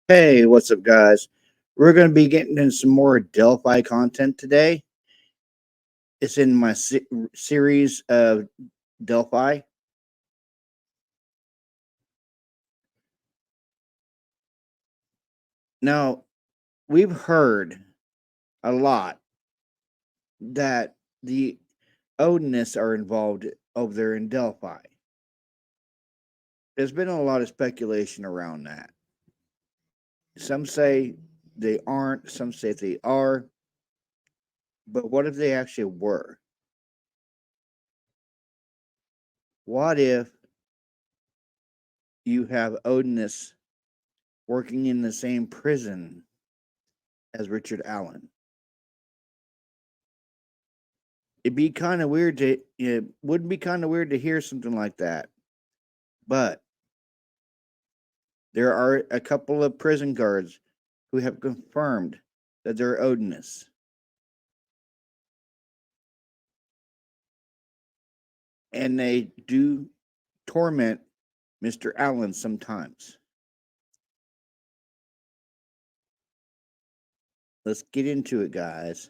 Hey, what's up, guys? We're going to be getting in some more Delphi content today. It's in my series of Delphi. Now, we've heard a lot that the Odinists are involved over there in Delphi. There's been a lot of speculation around that. Some say they aren't, some say they are, but what if they actually were? What if you have Odinists working in the same prison as Richard Allen? It would be kind of weird to hear something like that. But there are a couple of prison guards who have confirmed that they're Odinists. And they do torment Mr. Allen sometimes. Let's get into it, guys.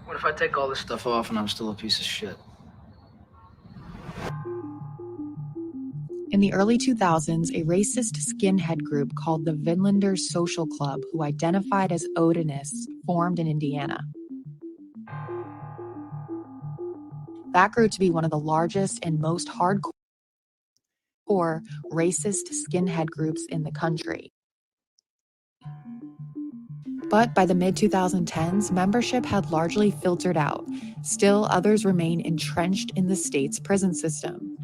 What if I take all this stuff off and I'm still a piece of shit? In the early 2000s, a racist skinhead group called the Vinlanders Social Club, who identified as Odinists, formed in Indiana. That grew to be one of the largest and most hardcore racist skinhead groups in the country. But by the mid-2010s, membership had largely filtered out. Still, others remain entrenched in the state's prison system.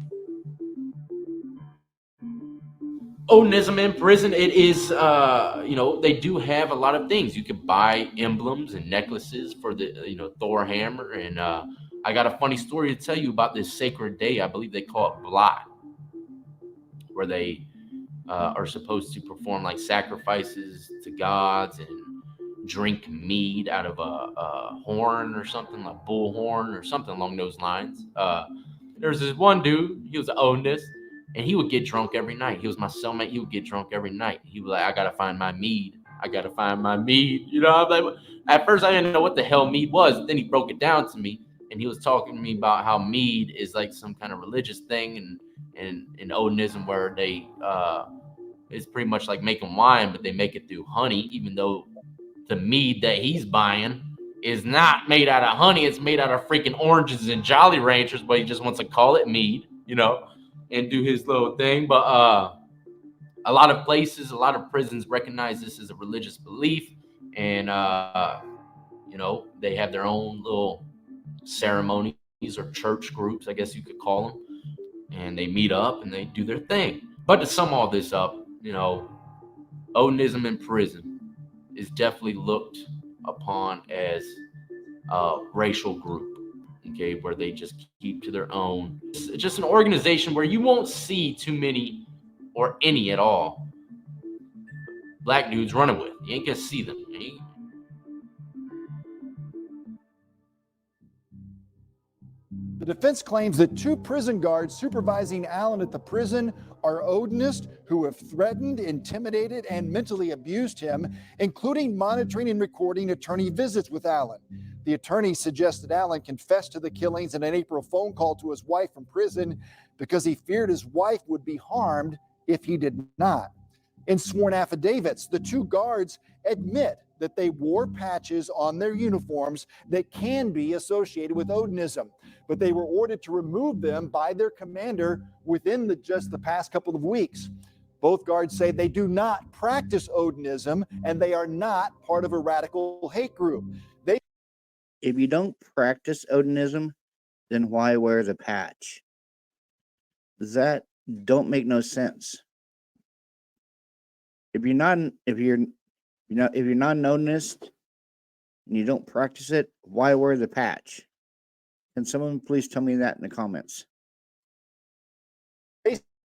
Odinism in prison, it is, they do have a lot of things. You can buy emblems and necklaces for the, Thor hammer. And I got a funny story to tell you about this sacred day. I believe they call it Blot, where they are supposed to perform like sacrifices to gods and drink mead out of a horn or something, like bull horn or something along those lines. There's this one dude, he was an Odinist, and he would get drunk every night. He was my cellmate. He would get drunk every night. He was like, I gotta find my mead. I gotta find my mead. I'm like, at first I didn't know what the hell mead was. Then he broke it down to me, and he was talking to me about how mead is like some kind of religious thing, and in Odinism where they it's pretty much like making wine, but they make it through honey, even though the mead that he's buying is not made out of honey. It's made out of freaking oranges and Jolly Ranchers, but he just wants to call it mead, and do his little thing. But a lot of places, a lot of prisons recognize this as a religious belief. And, they have their own little ceremonies or church groups, I guess you could call them. And they meet up and they do their thing. But to sum all this up, Odinism in prison is definitely looked upon as a racial group, okay, where they just keep to their own. It's just an organization where you won't see too many or any at all black dudes running with. You ain't gonna see them. The defense claims that two prison guards supervising Allen at the prison are Odinists who have threatened, intimidated, and mentally abused him, including monitoring and recording attorney visits with Allen. The attorney suggested Allen confess to the killings in an April phone call to his wife from prison because he feared his wife would be harmed if he did not. In sworn affidavits, the two guards admit that they wore patches on their uniforms that can be associated with Odinism, but they were ordered to remove them by their commander within just the past couple of weeks. Both guards say they do not practice Odinism and they are not part of a radical hate group. If you don't practice Odinism, then why wear the patch? That don't make no sense. If you're not an Odinist and you don't practice it, why wear the patch? Can someone please tell me that in the comments?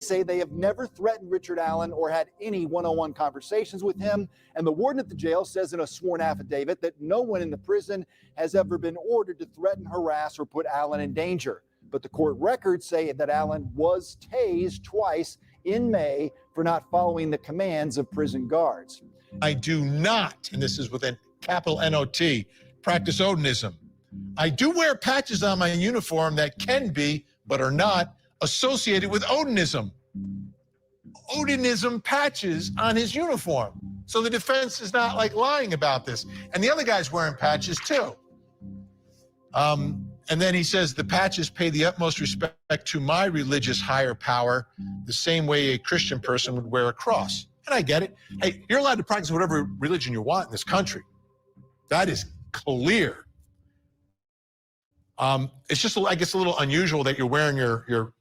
say they have never threatened Richard Allen or had any one-on-one conversations with him. And the warden at the jail says in a sworn affidavit that no one in the prison has ever been ordered to threaten, harass, or put Allen in danger. But the court records say that Allen was tased twice in May for not following the commands of prison guards. I do not, and this is with a capital N-O-T, practice Odinism. I do wear patches on my uniform that can be, but are not, associated with Odinism. Odinism patches on his uniform. So the defense is not like lying about this. And the other guy's wearing patches too. And then he says the patches pay the utmost respect to my religious higher power, the same way a Christian person would wear a cross. And I get it. Hey, you're allowed to practice whatever religion you want in this country. That is clear. It's just, I guess, a little unusual that you're wearing your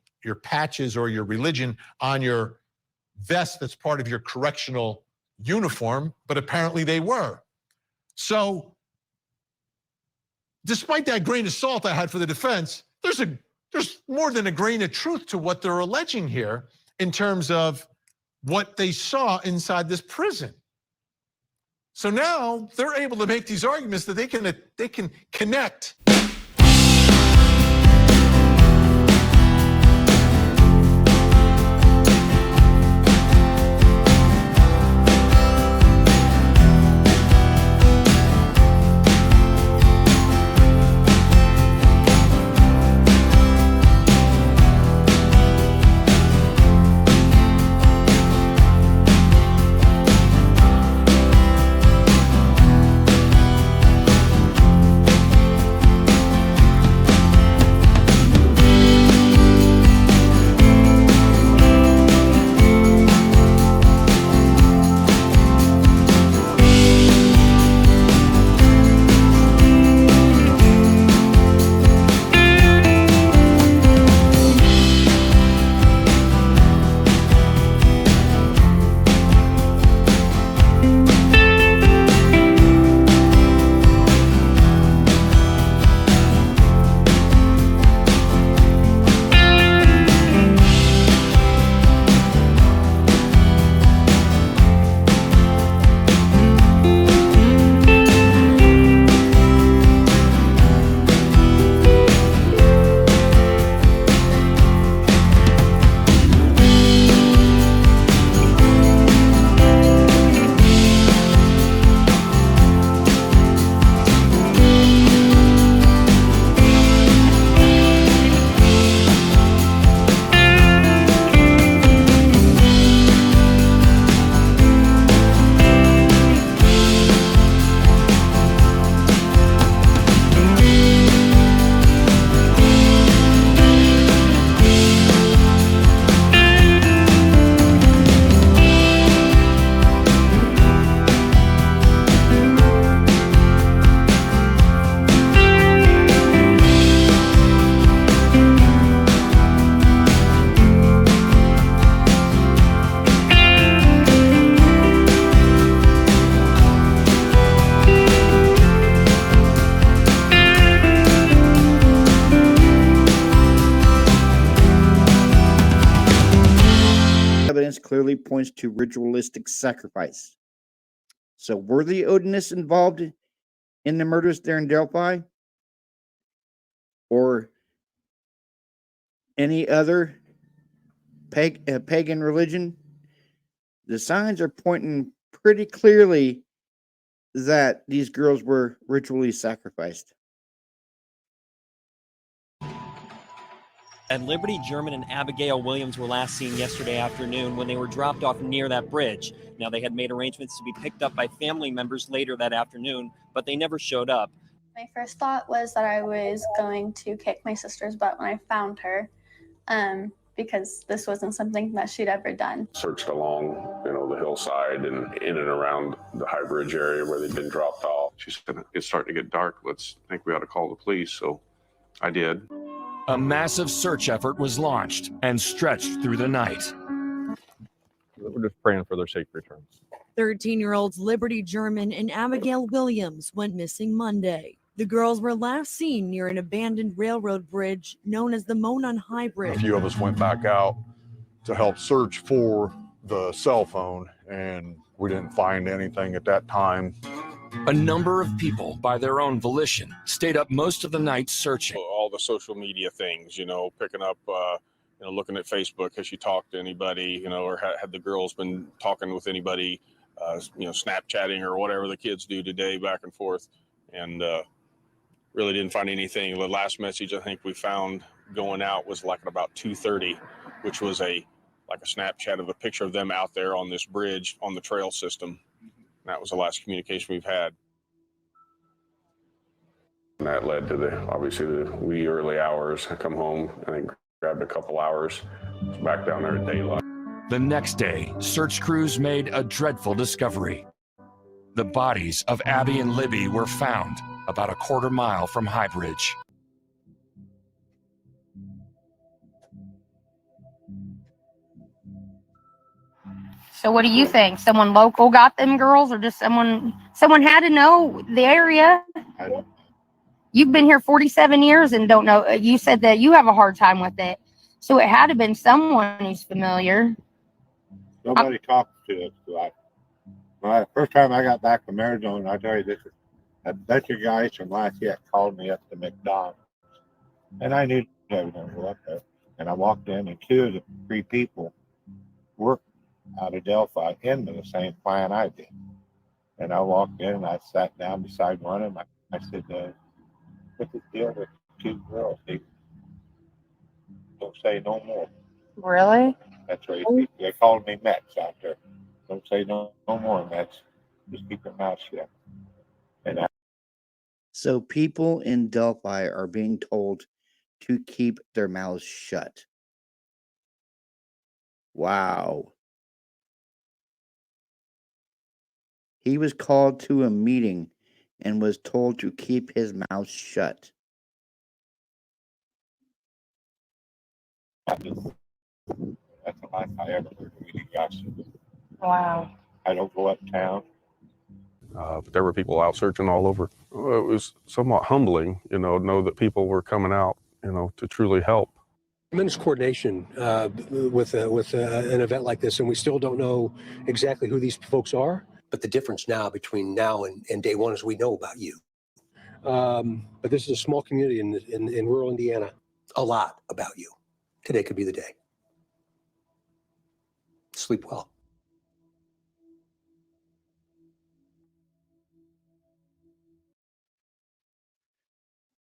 patches or your religion on your vest that's part of your correctional uniform, but apparently they were. So despite that grain of salt I had for the defense, there's more than a grain of truth to what they're alleging here in terms of what they saw inside this prison. So now they're able to make these arguments that they can connect. Clearly points to ritualistic sacrifice. So were the Odinists involved in the murders there in Delphi? Or any other pagan religion? The signs are pointing pretty clearly that these girls were ritually sacrificed. And Liberty German and Abigail Williams were last seen yesterday afternoon when they were dropped off near that bridge. Now, they had made arrangements to be picked up by family members later that afternoon, but they never showed up. My first thought was that I was going to kick my sister's butt when I found her, because this wasn't something that she'd ever done. Searched along, the hillside and in and around the High Bridge area where they'd been dropped off. She said, "It's starting to get dark. I think we ought to call the police." So I did. A massive search effort was launched and stretched through the night. We're just praying for their safe return. 13-year-olds Liberty German and Abigail Williams went missing Monday. The girls were last seen near an abandoned railroad bridge known as the Monon High Bridge. A few of us went back out to help search for the cell phone, and we didn't find anything at that time. A number of people, by their own volition, stayed up most of the night searching. All the social media things, picking up, looking at Facebook. Has she talked to anybody, or had the girls been talking with anybody, Snapchatting or whatever the kids do today back and forth. And really didn't find anything. The last message I think we found going out was like at about 2:30, which was a Snapchat of a picture of them out there on this bridge on the trail system. That was the last communication we've had. And that led to the wee early hours. I come home, I think grabbed a couple hours, was back down there at daylight. The next day, search crews made a dreadful discovery. The bodies of Abby and Libby were found about a quarter mile from High Bridge. So what do you think? Someone local got them girls, or just someone had to know the area? You've been here 47 years and don't know. You said that you have a hard time with it. So it had to have been someone who's familiar. Nobody talks to us. The first time I got back from Arizona, I tell you this, a bunch of guys from Lafayette called me up to McDonald's. And I knew I was going to go up there. And I walked in, and two of the three people worked out of Delphi into the same plant I did. And I walked in, and I sat down beside one of them. I said, what's the deal with two girls? They don't say no more. Really? That's right. They called me Mets out there. Don't say no more, Mets. Just keep your mouth shut. And So people in Delphi are being told to keep their mouths shut. Wow. He was called to a meeting and was told to keep his mouth shut. that's the last I ever heard of any gossip. Wow. I don't go uptown. But there were people out searching all over. It was somewhat humbling, to know that people were coming out, to truly help. Tremendous coordination with an event like this, and we still don't know exactly who these folks are. But the difference now between now and day one is we know about you. But this is a small community in rural Indiana. A lot about you. Today could be the day. Sleep well.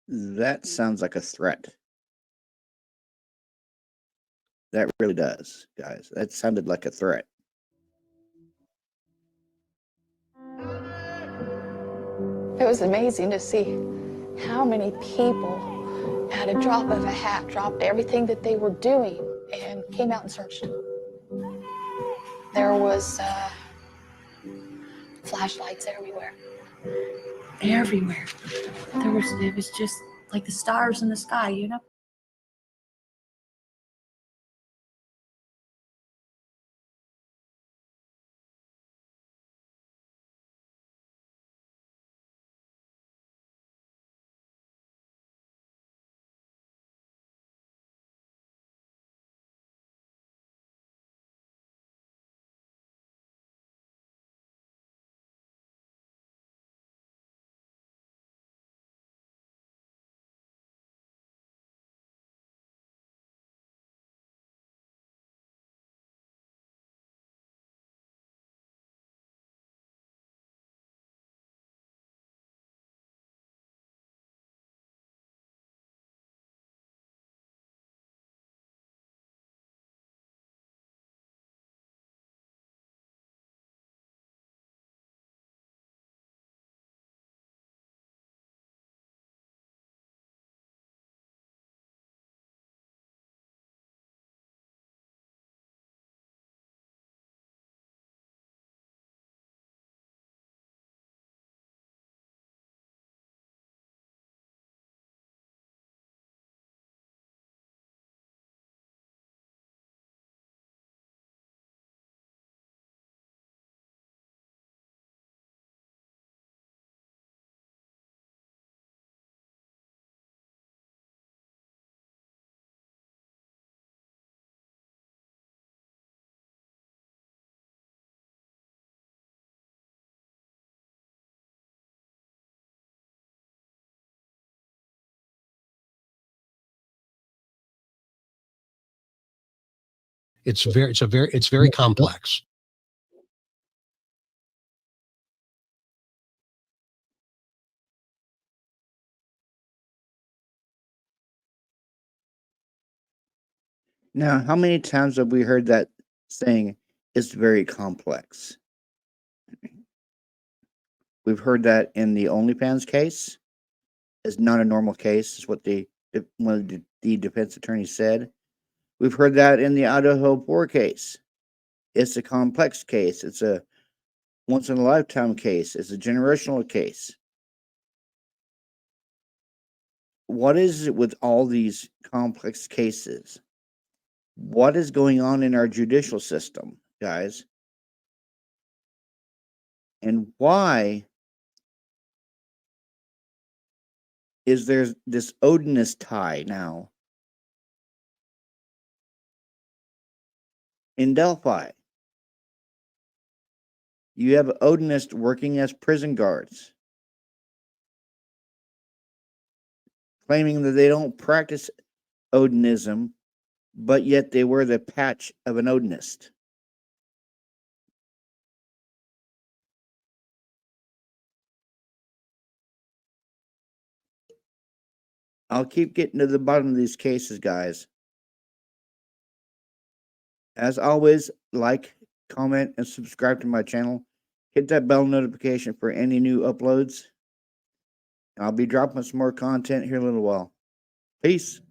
That sounds like a threat. That really does, guys. That sounded like a threat. It was amazing to see how many people, at a drop of a hat, dropped everything that they were doing and came out and searched. There was flashlights everywhere. Everywhere. It was just like the stars in the sky, you know? It's very complex. Now, how many times have we heard that saying? It's very complex. We've heard that in the OnlyFans case. It's not a normal case, is what one of the defense attorneys said. We've heard that in the Idaho 4 case. It's a complex case. It's a once in a lifetime case. It's a generational case. What is it with all these complex cases? What is going on in our judicial system, guys? And why is there this Odinist tie now in Delphi? You have Odinists working as prison guards, claiming that they don't practice Odinism, but yet they wear the patch of an Odinist. I'll keep getting to the bottom of these cases, guys. As always, like, comment, and subscribe to my channel. Hit that bell notification for any new uploads. I'll be dropping some more content here in a little while. Peace.